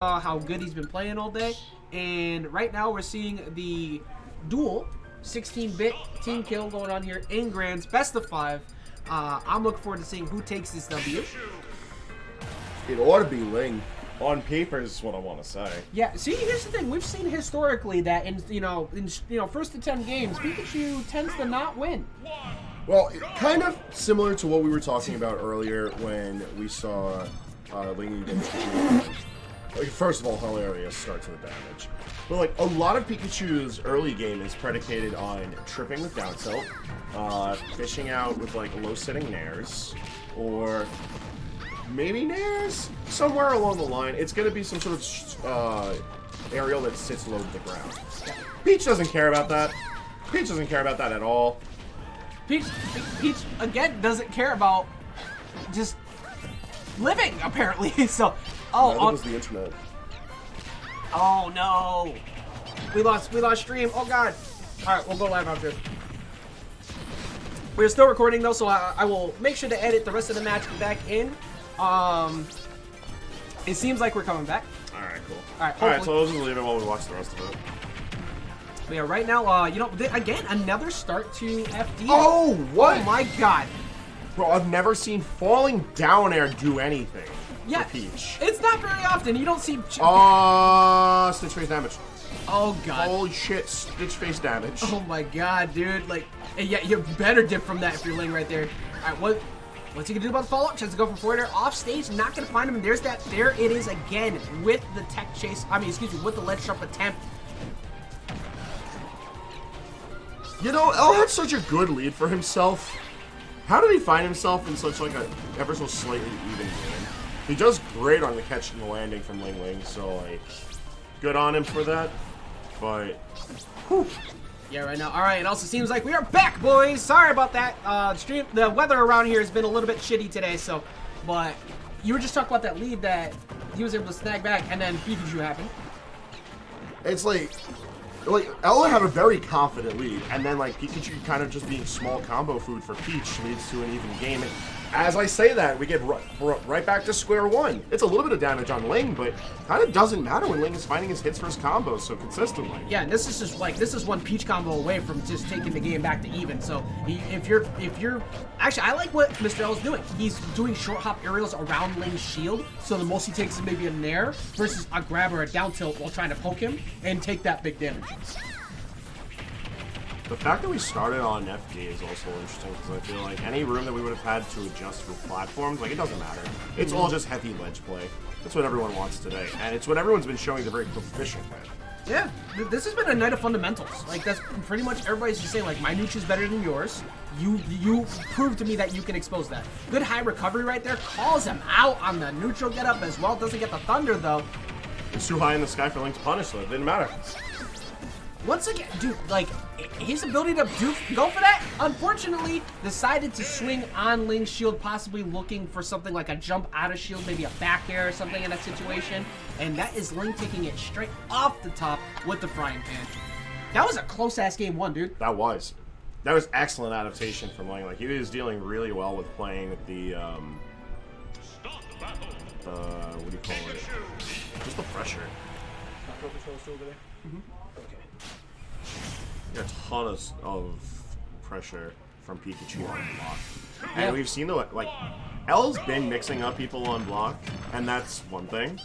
how good he's been playing all day. And right now we're seeing the dual 16-bit team kill going on here in Grands, best of 5. I'm looking forward to seeing who takes this W. It ought to be Ling. On paper is what I want to say. Yeah, see, here's the thing. We've seen historically that in first to 10 games, Pikachu tends to not win. Well, kind of similar to what we were talking about earlier when we saw LingLing against Pikachu. Like, first of all, hilarious start to the damage. But like a lot of Pikachu's early game is predicated on tripping with down tilt, fishing out with like low sitting nairs, or maybe nairs somewhere along the line. It's gonna be some sort of aerial that sits low to the ground. Peach doesn't care about that. Peach doesn't care about that at all. Peach again doesn't care about just living apparently. So, that was the internet. Oh no, we lost stream. Oh god. All right, we'll go live after. We're still recording though, so I will make sure to edit the rest of the match back in. It seems like we're coming back. All right, cool. All right, all right. So we'll just leave it while we watch the rest of it. But yeah, right now, again, another start to FD. Oh, what? Oh my god. Bro, I've never seen falling down air do anything. Yeah, for Peach. It's not very often. You don't see. Stitch face damage. Oh god. Holy shit, Stitch face damage. Oh my god, dude. Like, yeah, you better dip from that if you're laying right there. All right, what's he gonna do about the follow-up? Tries to go for forward air off stage. Not gonna find him. And there's that. There it is again with the tech chase. With the ledge jump attempt. You know, L had such a good lead for himself. How did he find himself in such like a ever so slightly even game? He does great on the catch and the landing from LingLing, so like, good on him for that. But, whew. Yeah, right now. All right, it also seems like we are back, boys. Sorry about that. The weather around here has been a little bit shitty today, so. But you were just talking about that lead that he was able to snag back, and then Pikachu happened. It's like Ella had a very confident lead, and then like Pikachu kind of just being small combo food for Peach leads to an even game. And as I say that, we get right back to square one. It's a little bit of damage on Ling, but kind of doesn't matter when Ling is finding his hits for his combos so consistently. Yeah, and this is just like, this is one Peach combo away from just taking the game back to even. So if you're actually, I like what Mr. L is doing. He's doing short hop aerials around Ling's shield, so the most he takes is maybe a nair versus a grab or a down tilt while trying to poke him and take that big damage. The fact that we started on FD is also interesting because I feel like any room that we would have had to adjust for platforms, like it doesn't matter. It's all just heavy ledge play. That's what everyone wants today, and it's what everyone's been showing they're very proficient at. Yeah, this has been a night of fundamentals. Like, that's pretty much everybody's just saying, like, my neutral is better than yours. You proved to me that you can expose that. Good high recovery right there. Calls him out on the neutral get up as well. Doesn't get the thunder, though. It's too high in the sky for Link to punish, though. It didn't matter. Once again, dude, like, his ability to go for that, unfortunately, decided to swing on Ling's shield, possibly looking for something like a jump out of shield, maybe a back air or something in that situation. And that is Ling taking it straight off the top with the frying pan. That was a close-ass game one, dude. That was excellent adaptation from Ling. Like, he was dealing really well with playing with the, what do you call it? Just the pressure. A ton of pressure from Pikachu on block. And we've seen like, L's been mixing up people on block, and that's one thing.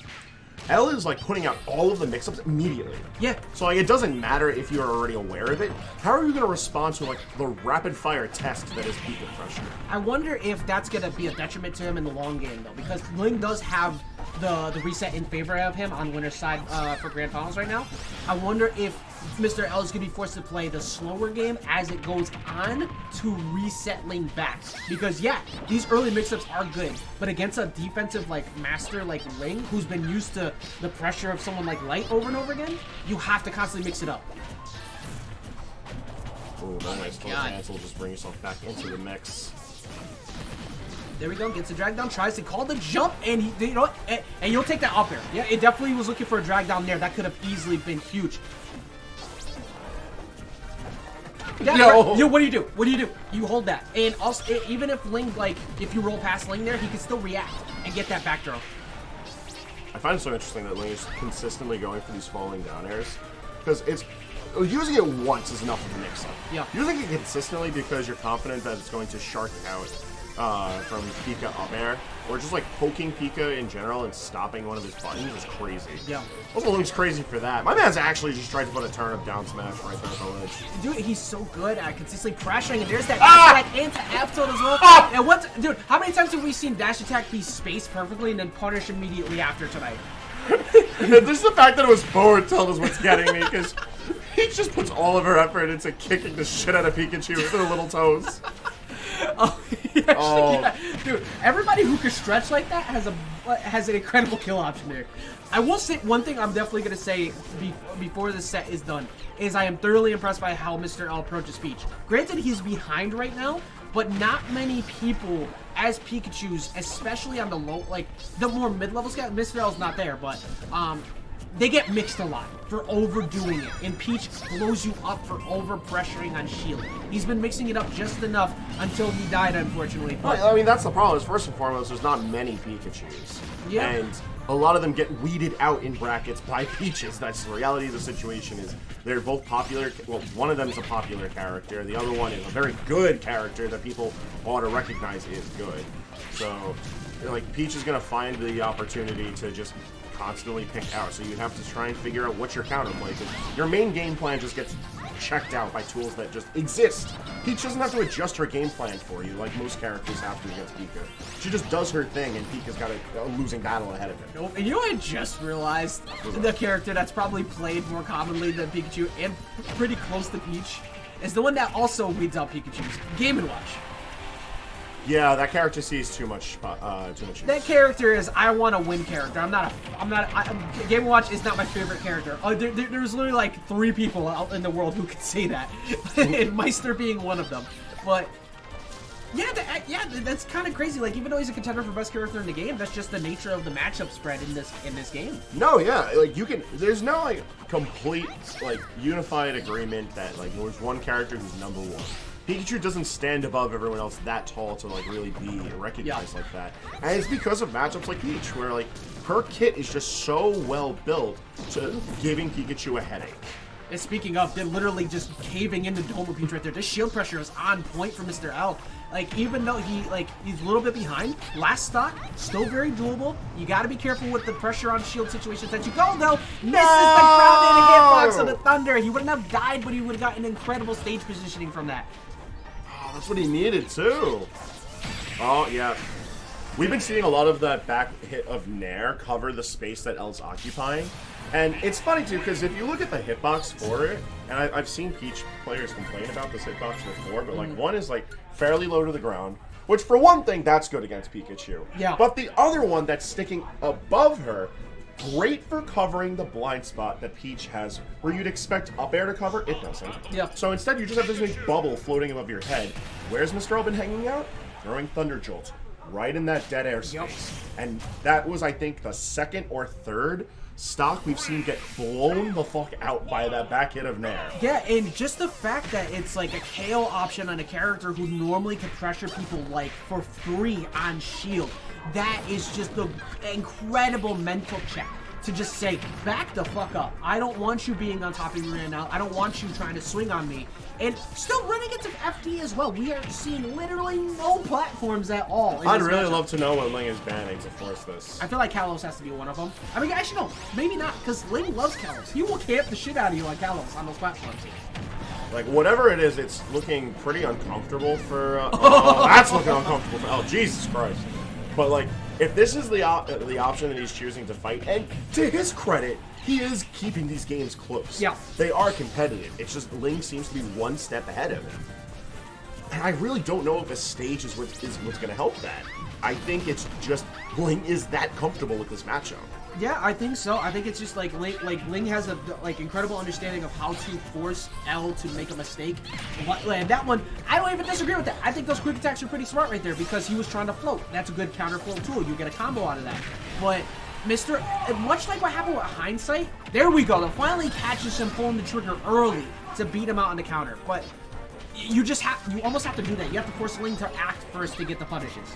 L is like putting out all of the mix-ups immediately. Yeah. So like it doesn't matter if you're already aware of it. How are you going to respond to like the rapid-fire test that is Pika pressure? I wonder if that's going to be a detriment to him in the long game, though, because Ling does have the reset in favor of him on winner's side for Grand Finals right now. I wonder if Mr. L is going to be forced to play the slower game as it goes on to reset Ling back. Because, yeah, these early mix-ups are good, but against a defensive, like, master like Ling, who's been used to the pressure of someone like Light over and over again, you have to constantly mix it up. Ooh, nice cancel. Just bring yourself back into the mix. There we go, gets a drag down, tries to call the jump, and he, you know what, and you'll take that up air. Yeah, it definitely was looking for a drag down there. That could have easily been huge. Yeah, no. Yo, what do you do? What do you do? You hold that. And also, even if Ling, like, if you roll past Ling there, he can still react and get that back throw. I find it so interesting that Ling is consistently going for these falling down airs. Because it's... Using it once is enough of a mix-up. Yeah. Using it consistently because you're confident that it's going to shark out from Pika up air, or just like poking Pika in general and stopping one of his buttons is crazy. Yeah. Also, Ling's crazy for that. My man's actually just tried to put a turnip down smash right there at the ledge. Dude, he's so good at consistently pressuring, and there's that into F tilt as well. And what, dude, how many times have we seen dash attack be spaced perfectly and then punish immediately after tonight? This is the fact that it was forward tilt is what's getting me, because he just puts all of her effort into kicking the shit out of Pikachu with her little toes. Yeah. Dude, everybody who can stretch like that has an incredible kill option there. I will say one thing I'm definitely going to say before this set is done is I am thoroughly impressed by how Mr. L approaches Peach. Granted, he's behind right now, but not many people as Pikachus, especially on the low, like the more mid-level guys. Mr. L's not there, but they get mixed a lot for overdoing it, and Peach blows you up for over-pressuring on shield. He's been mixing it up just enough until he died, unfortunately. But, I mean, that's the problem. Is first and foremost, there's not many Pikachus. Yeah. And a lot of them get weeded out in brackets by Peaches. That's the reality of the situation. Is they're both popular. Well, one of them is a popular character. The other one is a very good character that people ought to recognize is good. So, like, Peach is going to find the opportunity to just constantly pick out, so you have to try and figure out what's your counterplay, because your main game plan just gets checked out by tools that just exist. Peach doesn't have to adjust her game plan for you like most characters have to against Pika. She just does her thing, and Pika's got a losing battle ahead of him. Nope. And you know what I just realized? The character that's probably played more commonly than Pikachu and pretty close to Peach is the one that also weeds out Pikachu's Game & Watch. Yeah, that character sees too much use. That character is I want to win character. Game & Watch is not my favorite character. There's literally like 3 people out in the world who could say that, and Meister being one of them. But yeah, that's kind of crazy. Like, even though he's a contender for best character in the game, that's just the nature of the matchup spread in this game. No, yeah, like there's no like complete like unified agreement that like there's one character who's number 1. Pikachu doesn't stand above everyone else that tall to like really be recognized like that. And it's because of matchups like Peach, where like her kit is just so well built to giving Pikachu a headache. And speaking of, they're literally just caving into Doma Peach right there. This shield pressure is on point for Mr. L. Like, even though he's a little bit behind, last stock, still very doable. You got to be careful with the pressure on shield situations that you go, though. Misses the grounded hitbox of the Thunder. He wouldn't have died, but he would have gotten incredible stage positioning from that. That's what he needed, too. Oh, yeah. We've been seeing a lot of that back hit of Nair cover the space that L's occupying. And it's funny, too, because if you look at the hitbox for it, and I've seen Peach players complain about this hitbox before, but, like, one is, like, fairly low to the ground, which, for one thing, that's good against Pikachu. Yeah. But the other one that's sticking above her, great for covering the blind spot that Peach has, where you'd expect up air to cover, it doesn't. Yeah. So instead, you just have this big bubble floating above your head. Where's Mr. L been hanging out? Throwing Thunder Jolt right in that dead air space. Yep. And that was, I think, the 2nd or 3rd stock we've seen get blown the fuck out by that back hit of Nair. Yeah, and just the fact that it's like a KO option on a character who normally can pressure people like for free on shield, that is just the incredible mental check to just say, back the fuck up. I don't want you being on top of me right now. I don't want you trying to swing on me. And still running into FD as well. We are seeing literally no platforms at all. I'd really love to know what Ling is banning to force this. I feel like Kalos has to be one of them. I mean, actually, no. Maybe not, because Ling loves Kalos. He will camp the shit out of you on Kalos on those platforms. Like, whatever it is, it's looking pretty uncomfortable for... oh, that's looking uncomfortable for... Oh, Jesus Christ. But, like, if this is the option that he's choosing to fight, and to his credit, he is keeping these games close. Yeah. They are competitive. It's just Ling seems to be one step ahead of him. And I really don't know if a stage is what's going to help that. I think it's just Ling is that comfortable with this matchup. Yeah, I think so. I think it's just like Ling has a incredible understanding of how to force L to make a mistake. And that one, I don't even disagree with that. I think those quick attacks are pretty smart right there because he was trying to float. That's a good counter float tool. You get a combo out of that. But much like what happened with Hindsight, there we go. That finally catches him pulling the trigger early to beat him out on the counter. But you almost have to do that. You have to force Ling to act first to get the punishes.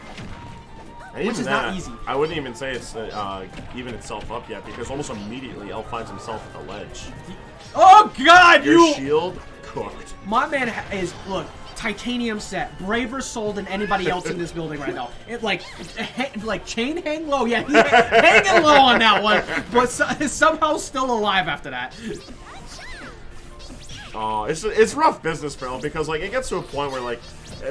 And which even is that, not easy. I wouldn't even say it's even itself up yet, because almost immediately L finds himself at the ledge. Oh God, Your shield cooked. My man is, look, titanium set, braver soul than anybody else in this building right now. It like chain hang low, yeah, he's hanging low on that one, but somehow still alive after that. Oh, it's rough business for him, because like it gets to a point where like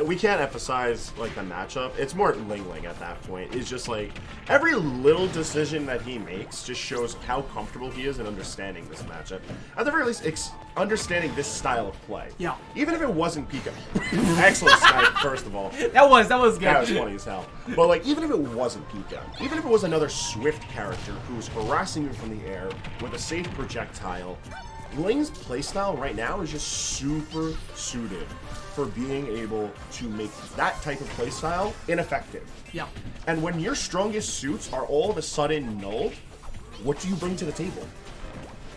we can't emphasize like the matchup. It's more LingLing at that point. It's just like every little decision that he makes just shows how comfortable he is in understanding this matchup. At the very least, understanding this style of play. Yeah. Even if it wasn't Pika. Excellent snipe, first of all. That was good. That was funny as hell. But like, even if it wasn't Pika, even if it was another swift character who's harassing you from the air with a safe projectile, Ling's playstyle right now is just super suited for being able to make that type of playstyle ineffective. Yeah. And when your strongest suits are all of a sudden nulled, what do you bring to the table?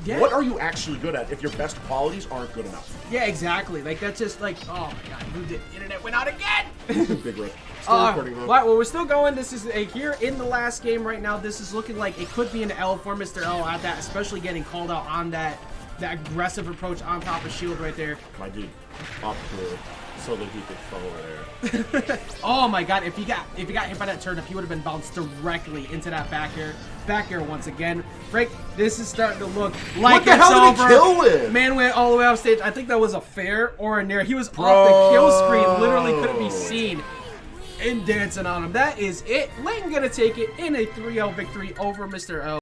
Yeah. What are you actually good at if your best qualities aren't good enough? Yeah, exactly. Like, that's just like, oh my God, the internet went out again! Big rip. Still recording, bro. Well, we're still going. This is here in the last game right now. This is looking like it could be an L for Mr. L at that, especially getting called out on that aggressive approach on top of shield right there. My dude, up through so that he could fall there. Oh my God! If he got hit by that turnip, he would have been bounced directly into that back air. Back air once again. Frank, this is starting to look like What the hell did he kill with? Man went all the way off stage. I think that was a fair or a nair. He was off the kill screen, literally couldn't be seen. And dancing on him. That is it. Ling gonna take it in a 3-0 victory over Mr. L.